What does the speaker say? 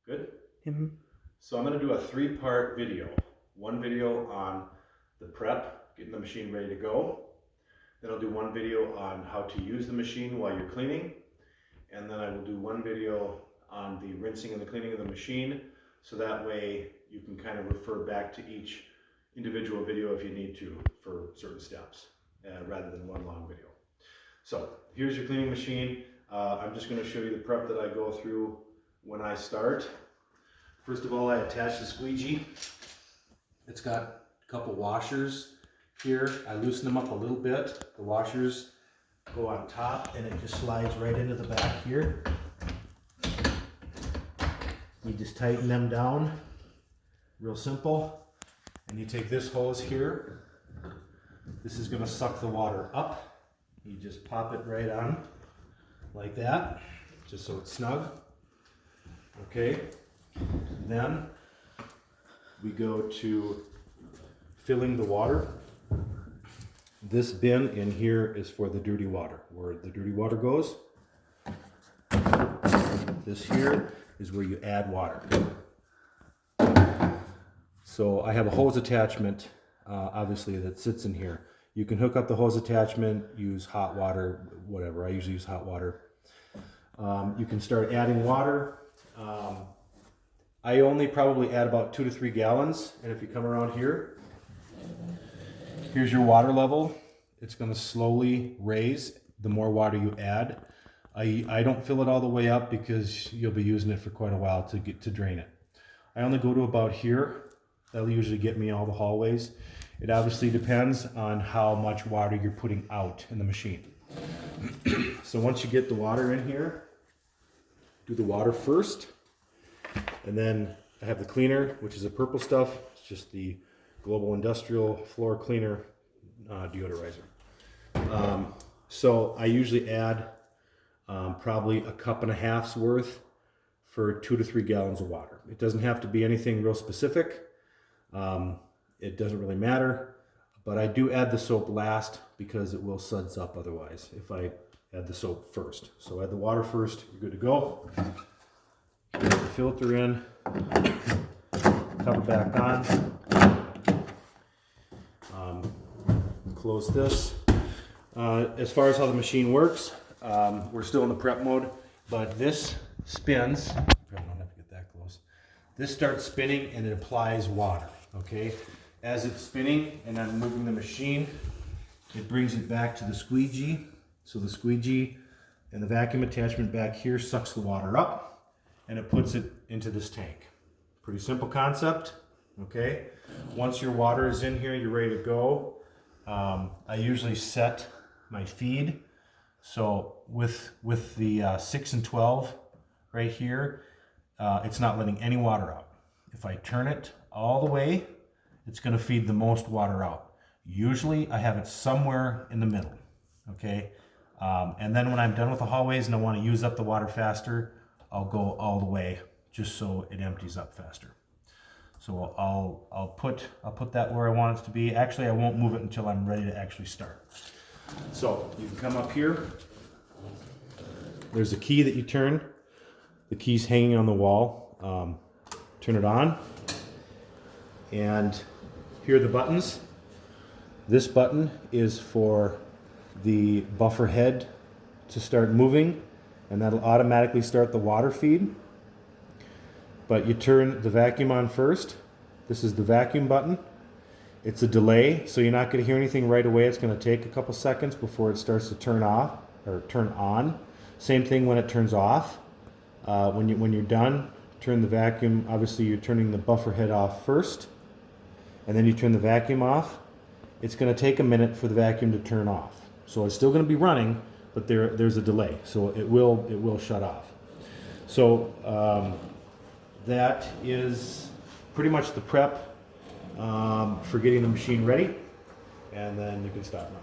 Good? Mm-hmm. So I'm going to do a three-part video. One video on the prep, getting the machine ready to go. Then I'll do one video on how to use the machine while you're cleaning. And then I will do one video on the rinsing and the cleaning of the machine. So that way you can kind of refer back to each individual video if you need to for certain steps, rather than one long video. So here's your cleaning machine. I'm just going to show you the prep that I go through when I start. First of all, I attach the squeegee. It's got a couple washers here. I loosen them up a little bit. The washers go on top and it just slides right into the back here. You just tighten them down, real simple. And you take this hose here. This is going to suck the water up. You just pop it right on like that, just so it's snug. Okay. Then we go to filling the water. This bin in here is for the dirty water, where the dirty water goes. This here is where you add water. So I have a hose attachment, obviously, that sits in here. You can hook up the hose attachment, use hot water, whatever. I usually use hot water. You can start adding water. I only probably add about 2 to 3 gallons. And if you come around here, here's your water level. It's going to slowly raise the more water you add. I don't fill it all the way up because you'll be using it for quite a while to drain it. I only go to about here. That'll usually get me all the hallways. It obviously depends on how much water you're putting out in the machine. So once you get the water in here, do the water first. And then I have the cleaner, which is the purple stuff. It's just the Global Industrial Floor Cleaner deodorizer. So I usually add probably a cup and a half's worth for 2 to 3 gallons of water. It doesn't have to be anything real specific. It doesn't really matter, but I do add the soap last because it will suds up otherwise if I add the soap first. So add the water first, you're good to go. Put the filter in, cover back on, close this. As far as how the machine works, we're still in the prep mode, but this spins. Probably don't have to get that close. This starts spinning and it applies water, okay? As it's spinning and I'm moving the machine, it brings it back to the squeegee. So the squeegee and the vacuum attachment back here sucks the water up and it puts it into this tank. Pretty simple concept, okay? Once your water is in here, you're ready to go. I usually set my feed. So with the 6 and 12 right here, it's not letting any water out. If I turn it all the way, it's gonna feed the most water out. Usually I have it somewhere in the middle, okay? And then when I'm done with the hallways and I wanna use up the water faster, I'll go all the way just so it empties up faster. So I'll put that where I want it to be. Actually, I won't move it until I'm ready to actually start. So you can come up here. There's a key that you turn. The key's hanging on the wall. Turn it on. And here are the buttons. This button is for the buffer head to start moving, and that'll automatically start the water feed. But you turn the vacuum on first. This is the vacuum button. It's a delay, so you're not going to hear anything right away. It's going to take a couple seconds before it starts to turn off or turn on. Same thing when it turns off. When you're done, turn the vacuum. Obviously, you're turning the buffer head off first, and then you turn the vacuum off. It's going to take a minute for the vacuum to turn off. So it's still going to be running, but there's a delay, so it will shut off. So that is pretty much the prep for getting the machine ready, and then you can stop now.